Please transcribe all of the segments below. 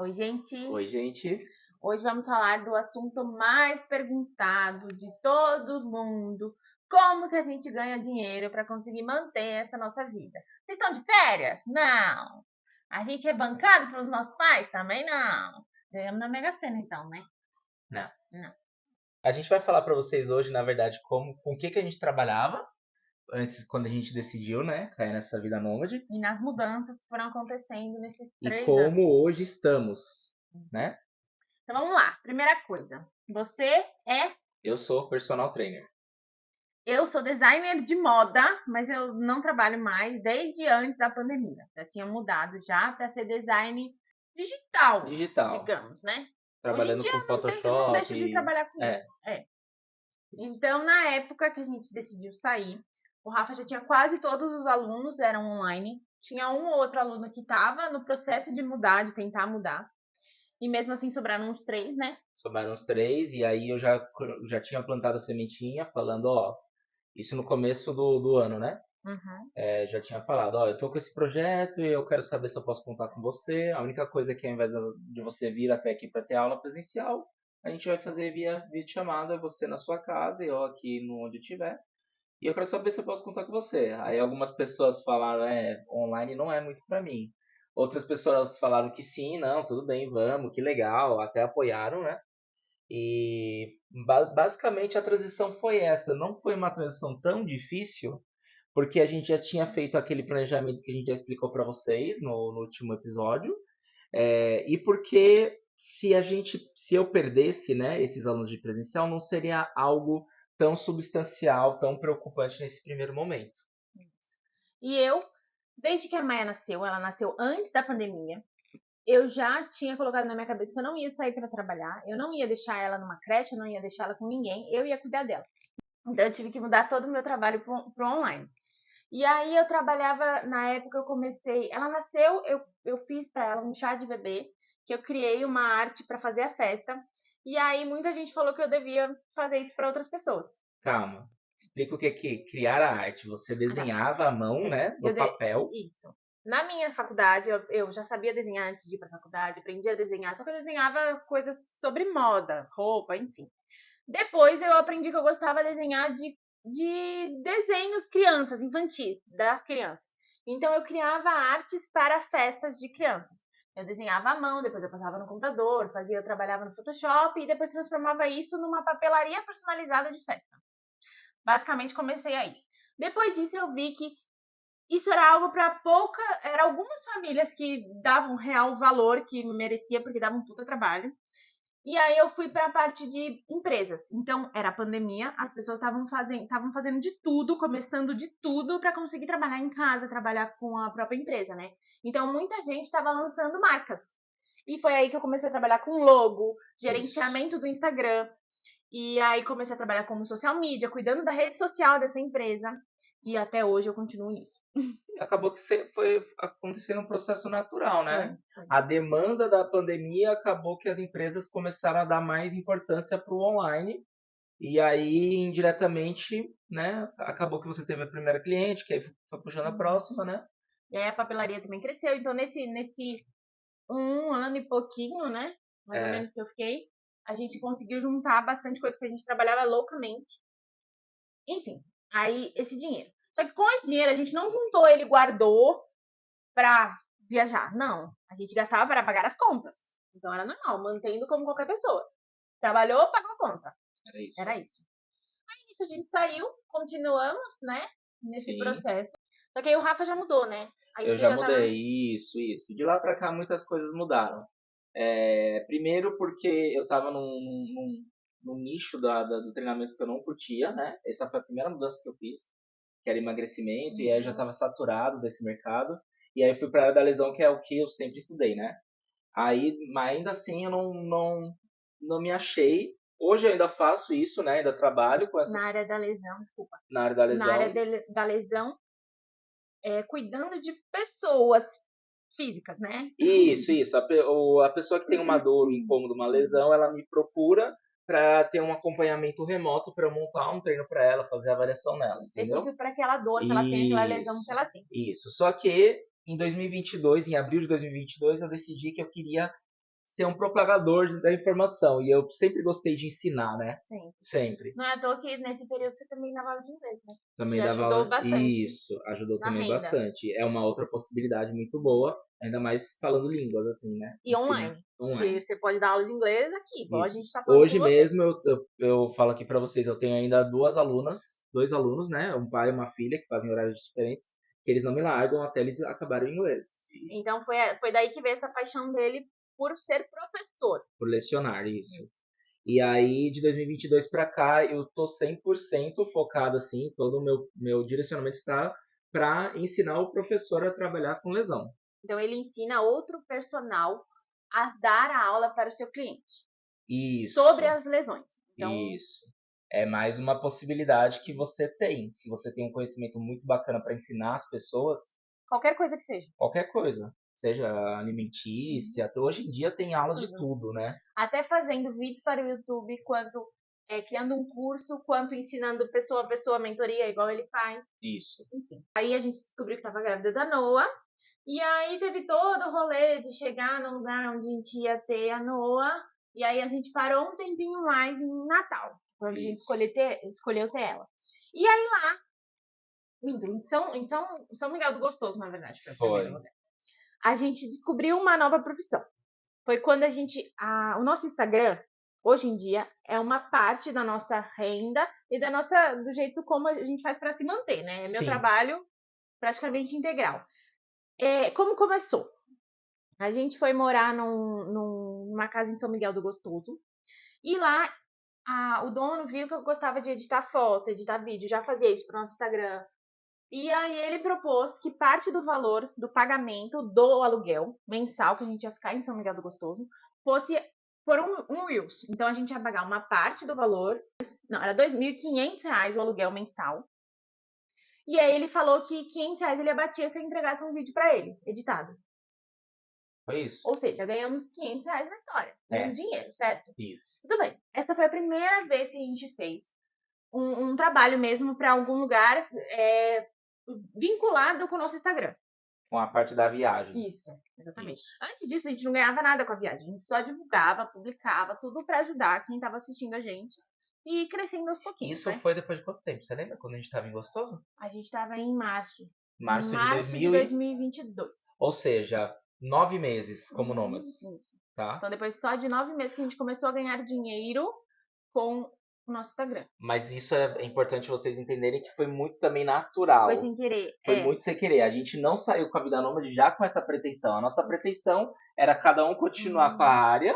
Oi, gente. Oi, gente. Hoje vamos falar do assunto mais perguntado de todo mundo. Como que a gente ganha dinheiro para conseguir manter essa nossa vida? Vocês estão de férias? Não. A gente é bancado pelos nossos pais? Também não. Ganhamos na Mega Sena então, né? Não. Não. A gente vai falar pra vocês hoje, na verdade, com o que a gente trabalhava antes, quando a gente decidiu, né, cair nessa vida nômade, E nas mudanças que foram acontecendo nesses e 3 anos. como hoje estamos, né? Então vamos lá. Primeira coisa. Você é Eu sou personal trainer. Eu sou designer de moda, mas eu não trabalho mais desde antes da pandemia. Já tinha mudado já para ser design digital, Digital. digamos, né? Hoje em Trabalhando dia com não Photoshop. deixo de trabalhar com É. isso. É. Então, na época que a gente decidiu sair, o Rafa já tinha quase todos os alunos eram online. Tinha um ou outro aluno que estava no processo de mudar, de tentar mudar. E mesmo assim sobraram uns 3, né? Sobraram uns três, e aí eu já tinha plantado a sementinha, falando, ó, isso no começo do ano, né? Uhum. Já tinha falado, ó, eu tô com esse projeto e eu quero saber se eu posso contar com você. A única coisa é que ao invés de você vir até aqui para ter aula presencial, a gente vai fazer via videochamada, você na sua casa e eu aqui no onde eu estiver. E eu quero saber se eu posso contar com você. Aí algumas pessoas falaram, online não é muito para mim. Outras pessoas falaram que sim, não, tudo bem, vamos, que legal, até apoiaram, né? E basicamente a transição foi essa. Não foi uma transição tão difícil, porque a gente já tinha feito aquele planejamento que a gente já explicou para vocês no último episódio, e porque se eu perdesse, né, esses alunos de presencial, não seria algo tão substancial, tão preocupante nesse primeiro momento. E eu, desde que a Maia nasceu, ela nasceu antes da pandemia, eu já tinha colocado na minha cabeça que eu não ia sair para trabalhar, eu não ia deixar ela numa creche, eu não ia deixar ela com ninguém, eu ia cuidar dela. Então eu tive que mudar todo o meu trabalho pro online. E aí eu trabalhava, na época eu comecei, ela nasceu, eu fiz para ela um chá de bebê, que eu criei uma arte para fazer a festa. E aí muita gente falou que eu devia fazer isso para outras pessoas. Calma. Explica o que é criar a arte. Você Ah, tá. desenhava à mão, É, né, no papel. isso. Na minha faculdade, eu já sabia desenhar antes de ir para a faculdade, aprendi a desenhar, só que eu desenhava coisas sobre moda, roupa, enfim. Depois eu aprendi que eu gostava de desenhar de desenhos crianças, infantis, das crianças. Então eu criava artes para festas de crianças. Eu desenhava à mão, depois eu passava no computador, eu trabalhava no Photoshop e depois transformava isso numa papelaria personalizada de festa. Basicamente comecei aí. Depois disso eu vi que isso era algo para era algumas famílias que davam real valor que merecia porque davam um puta trabalho. E aí eu fui para a parte de empresas. Então era a pandemia, as pessoas estavam fazendo de tudo, começando de tudo para conseguir trabalhar em casa, trabalhar com a própria empresa, né? Então muita gente estava lançando marcas. E foi aí que eu comecei a trabalhar com logo, Isso. gerenciamento do Instagram. E aí comecei a trabalhar como social media, cuidando da rede social dessa empresa. E até hoje eu continuo nisso. Acabou que foi acontecendo um processo natural, Foi, né? foi. A demanda da pandemia acabou que as empresas começaram a dar mais importância para o online. E aí, indiretamente, né, acabou que você teve a primeira cliente, que aí foi puxando a próxima, né? E aí a papelaria também cresceu. Então, nesse 1 ano e pouquinho, né? Mais ou É, menos que eu fiquei, a gente conseguiu juntar bastante coisa, porque a gente trabalhava loucamente. Enfim, aí esse dinheiro. Só que com esse dinheiro a gente não juntou ele, guardou pra viajar. Não. A gente gastava para pagar as contas. Então era normal, mantendo como qualquer pessoa. Trabalhou, pagou a conta. era isso. Era isso. Aí isso a gente saiu, continuamos, né? Nesse Sim, processo. Só que aí o Rafa já mudou, né? Aí eu você já já tá. mudei. Isso. De lá para cá, muitas coisas mudaram. Primeiro porque eu estava num nicho do treinamento que eu não curtia, né? Essa foi a primeira mudança que eu fiz, que era emagrecimento, e aí eu já Uhum. estava saturado desse mercado. E aí eu fui para a área da lesão, que é o que eu sempre estudei, né? Aí, mas ainda assim eu não me achei. Hoje eu ainda faço isso, né? Ainda trabalho com Na essas área da lesão, desculpa. na área da Na área lesão. da lesão, cuidando de pessoas físicas, né? Isso. A pessoa que tem uma dor, um incômodo, uma lesão, ela me procura para ter um acompanhamento remoto para eu montar um treino para ela, fazer a avaliação nelas, entendeu? Específico para aquela dor que ela tem, aquela lesão que Isso, ela tem. isso. Só que em 2022, em abril de 2022, eu decidi que eu queria ser um propagador da informação. E eu sempre gostei de ensinar, né? Sim. Sempre. Não é à toa que nesse período você também dava aula de inglês, né? Também Já dava ajudou aula. bastante Isso, ajudou na também renda. bastante. É uma outra possibilidade muito boa, ainda mais falando línguas, assim, né? E Ensino online. Que online. você pode dar aula de inglês aqui, igual a Isso. gente tá falando com Hoje você. mesmo eu falo aqui para vocês, eu tenho ainda dois alunos, né? Um pai e uma filha que fazem horários diferentes, que eles não me largam até eles acabarem o inglês. Então foi daí que veio essa paixão dele por ser professor. Por lecionar, isso. E aí, de 2022 para cá, eu tô 100% focado, assim, todo o meu direcionamento está para ensinar o professor a trabalhar com lesão. Então ele ensina outro personal a dar a aula para o seu cliente. Isso. Sobre as lesões. Então, isso. É mais uma possibilidade que você tem. Se você tem um conhecimento muito bacana para ensinar as pessoas, qualquer coisa que seja. qualquer coisa, seja alimentícia, até hoje em dia tem aulas de Tudo. tudo, né? Até fazendo vídeos para o YouTube, quanto criando um curso, quanto ensinando pessoa a pessoa, mentoria, igual ele faz. Isso. Enfim. Aí a gente descobriu que estava grávida da Noah. E aí teve todo o rolê de chegar no lugar onde a gente ia ter a Noah. E aí a gente parou um tempinho mais em Natal, quando a gente escolheu ter ela. E aí lá, em São Miguel do Gostoso, na verdade, foi o primeiro lugar. A gente descobriu uma nova profissão. Foi quando o nosso Instagram, hoje em dia, é uma parte da nossa renda e do jeito como a gente faz para se manter, né? É meu Sim. trabalho praticamente integral. Como começou? A gente foi morar numa casa em São Miguel do Gostoso. E lá, o dono viu que eu gostava de editar foto, editar vídeo, já fazia isso pro nosso Instagram. E aí ele propôs que parte do valor do pagamento do aluguel mensal que a gente ia ficar em São Miguel do Gostoso fosse por um Reels. Então a gente ia pagar uma parte do valor, não, era R$ 2.500 o aluguel mensal. E aí ele falou que R$ 500 ele abatia se eu entregasse um vídeo pra ele, editado. Foi isso. Ou seja, ganhamos R$ 500 na história. Um dinheiro, certo? Isso. Tudo bem. Essa foi a primeira vez que a gente fez um trabalho mesmo para algum lugar vinculado com o nosso Instagram. Com a parte da viagem. Isso, exatamente. Isso. Antes disso, a gente não ganhava nada com a viagem. A gente só divulgava, publicava, tudo para ajudar quem estava assistindo a gente e ir crescendo aos pouquinhos. Isso, né? Foi depois de quanto tempo? Você lembra quando a gente estava em Gostoso? A gente estava em março. Março de 2022. Ou seja, 9 meses como nômades. Isso. Tá? Então, depois só de 9 meses que a gente começou a ganhar dinheiro com o nosso Instagram. Mas isso é importante vocês entenderem que foi muito também natural. Foi sem querer. Foi muito sem querer. A gente não saiu com a vida nômade já com essa pretensão. A nossa pretensão era cada um continuar com a área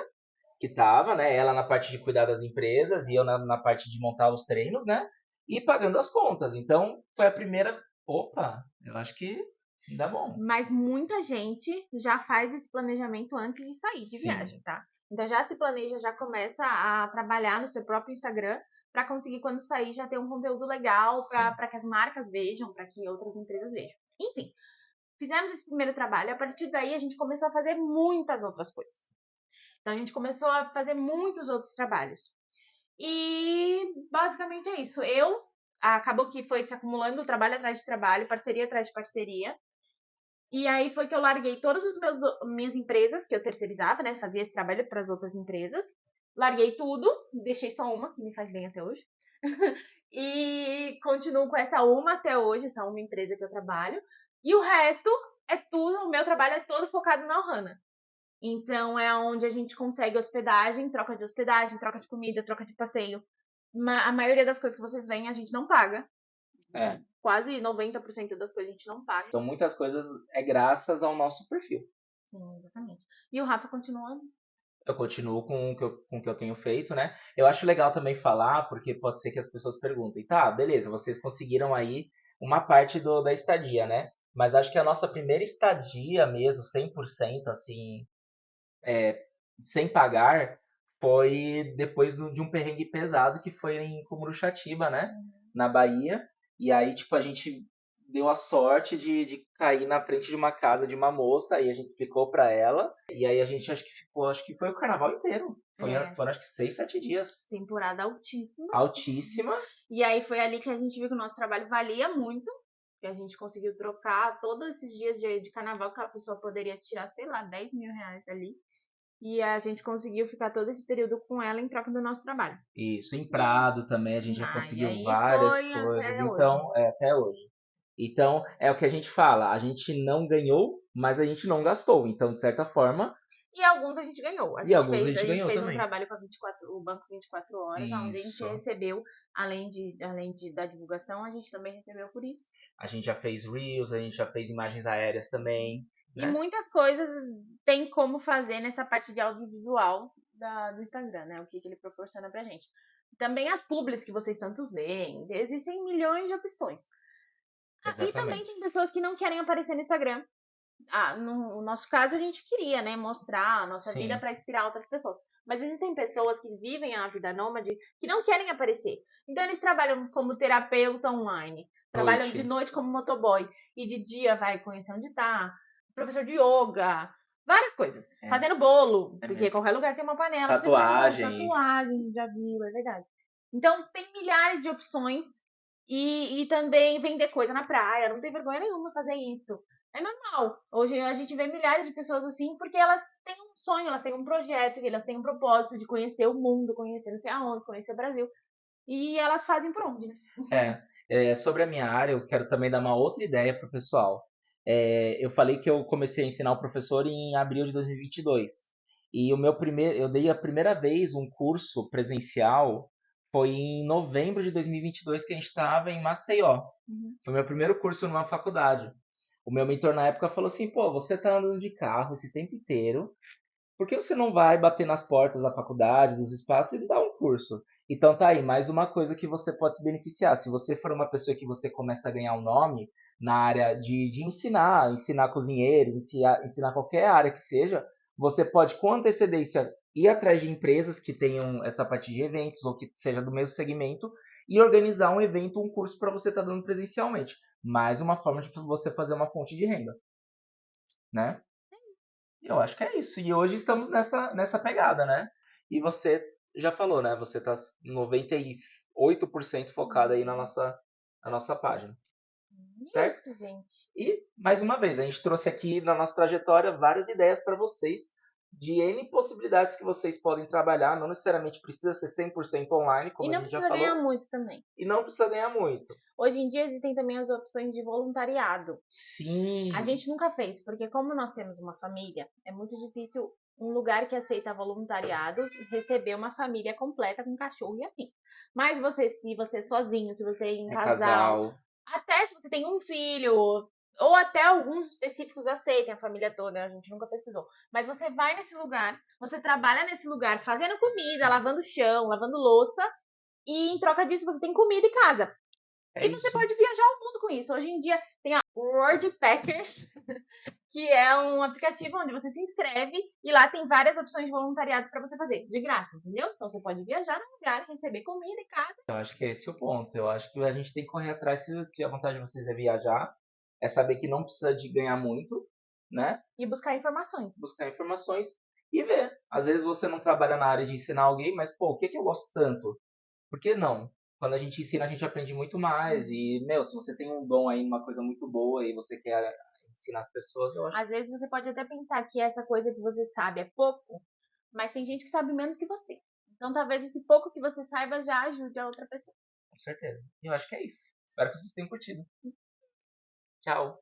que tava, né? Ela na parte de cuidar das empresas e eu na parte de montar os treinos, né? E pagando as contas. Então, foi a primeira... Opa, eu acho que dá bom. Mas muita gente já faz esse planejamento antes de sair de viagem, tá? Então já se planeja, já começa a trabalhar no seu próprio Instagram para conseguir quando sair já ter um conteúdo legal para que as marcas vejam, para que outras empresas vejam. Enfim, fizemos esse primeiro trabalho, a partir daí a gente começou a fazer muitas outras coisas. Então a gente começou a fazer muitos outros trabalhos. E basicamente é isso. Acabou que foi se acumulando trabalho atrás de trabalho, parceria atrás de parceria. E aí foi que eu larguei todas as minhas empresas que eu terceirizava, né? Fazia esse trabalho para as outras empresas. Larguei tudo, deixei só uma, que me faz bem até hoje. E continuo com essa uma até hoje, essa uma empresa que eu trabalho. E o resto é tudo, o meu trabalho é todo focado na Ohana. Então é onde a gente consegue hospedagem, troca de comida, troca de passeio. A maioria das coisas que vocês veem a gente não paga. Quase 90% das coisas a gente não paga. Então muitas coisas é graças ao nosso perfil. Sim, exatamente. E o Rafa continua? Eu continuo com o que eu tenho feito, né? Eu acho legal também falar, porque pode ser que as pessoas perguntem, tá, beleza, vocês conseguiram aí uma parte da estadia, né? Mas acho que a nossa primeira estadia mesmo, 100%, assim, sem pagar, foi depois de um perrengue pesado que foi em Cumuruxatiba, né? Na Bahia. E aí, tipo, a gente deu a sorte de cair na frente de uma casa de uma moça, aí a gente explicou pra ela, e aí a gente acho que foi o carnaval inteiro. Foram acho que 6, 7 dias. Temporada altíssima. Altíssima. E aí foi ali que a gente viu que o nosso trabalho valia muito, que a gente conseguiu trocar todos esses dias de carnaval que a pessoa poderia tirar, sei lá, R$ 10.000 dali. E a gente conseguiu ficar todo esse período com ela em troca do nosso trabalho. Isso, em Prado também a gente já E conseguiu aí várias foi coisas, até hoje. então, até hoje. Então, é o que a gente fala, a gente não ganhou, mas a gente não gastou. Então, de certa forma, E alguns a gente ganhou. e alguns a A gente gente ganhou fez um também. trabalho com o Banco 24 Horas, onde a gente Isso. recebeu, da divulgação, a gente também recebeu por isso. A gente já fez Reels, a gente já fez imagens aéreas também, E né? muitas coisas tem como fazer nessa parte de audiovisual do Instagram, né? O que ele proporciona pra gente. Também as publis que vocês tanto veem, existem milhões de opções. E também Exatamente. tem pessoas que não querem aparecer no Instagram. No nosso caso, a gente queria, né, mostrar a nossa vida Sim. para inspirar outras pessoas. Mas existem pessoas que vivem a vida nômade que não querem aparecer. Então, eles trabalham como terapeuta online, trabalham de Noite. noite como motoboy, e de dia vai conhecer onde tá, professor de yoga, várias coisas. É, Fazendo bolo, é porque mesmo. qualquer lugar tem uma panela pra você fazer um bolo. Tatuagem. Tatuagem, já viu, é verdade. Então, tem milhares de opções. E também vender coisa na praia, não tem vergonha nenhuma fazer isso. É normal. Hoje a gente vê milhares de pessoas assim porque elas têm um sonho, elas têm um projeto, elas têm um propósito de conhecer o mundo, conhecer não sei aonde, conhecer o Brasil. E elas fazem por onde, né? Sobre a minha área, eu quero também dar uma outra ideia para o pessoal. Eu falei que eu comecei a ensinar o professor em abril de 2022. E eu dei a primeira vez um curso presencial foi em novembro de 2022 que a gente estava em Maceió. Uhum. Foi meu primeiro curso numa faculdade. O meu mentor na época falou assim: pô, você tá andando de carro esse tempo inteiro, por que você não vai bater nas portas da faculdade, dos espaços e dar um curso? Então tá aí, mais uma coisa que você pode se beneficiar. Se você for uma pessoa que você começa a ganhar um nome na área de ensinar cozinheiros, ensinar qualquer área que seja, você pode com antecedência ir atrás de empresas que tenham essa parte de eventos ou que seja do mesmo segmento e organizar um evento, um curso para você estar dando presencialmente. Mais uma forma de você fazer uma fonte de renda, né? Eu acho que é isso. E hoje estamos nessa pegada, né? E você já falou, né? Você tá 98% focado aí na nossa página, É certo? isso, gente. E, mais uma vez, a gente trouxe aqui na nossa trajetória várias ideias para vocês de N possibilidades que vocês podem trabalhar. Não necessariamente precisa ser 100% online, E como a não gente já precisa ganhar falou, muito também. e não precisa ganhar muito. Hoje em dia existem também as opções de voluntariado. A Sim, gente nunca fez, porque como nós temos uma família, é muito difícil um lugar que aceita voluntariados receber uma família completa com cachorro e afim. Mas você, se você é sozinho, se você é em é casal, casal. até se você tem um filho, ou até alguns específicos aceitem a família toda, a gente nunca pesquisou. Mas você vai nesse lugar, você trabalha nesse lugar fazendo comida, lavando chão, lavando louça, e em troca disso você tem comida e casa. É E você isso. pode viajar o mundo com isso. Hoje em dia tem a World Packers, que é um aplicativo onde você se inscreve e lá tem várias opções de voluntariados para você fazer, de graça, entendeu? Então você pode viajar no lugar, receber comida e casa. Eu acho que é esse o ponto. Eu acho que a gente tem que correr atrás se a vontade de vocês é viajar, é saber que não precisa de ganhar muito, né? E buscar informações. Buscar informações e ver. Às vezes você não trabalha na área de ensinar alguém, mas pô, o que que eu gosto tanto? Por que não? Quando a gente ensina, a gente aprende muito mais. E, meu, se você tem um dom aí, uma coisa muito boa e você quer ensinar as pessoas, eu acho Às vezes você pode até pensar que essa coisa que você sabe é pouco, mas tem gente que sabe menos que você. Então talvez esse pouco que você saiba já ajude a outra pessoa. com certeza. E eu acho que é isso. Espero que vocês tenham curtido. Tchau.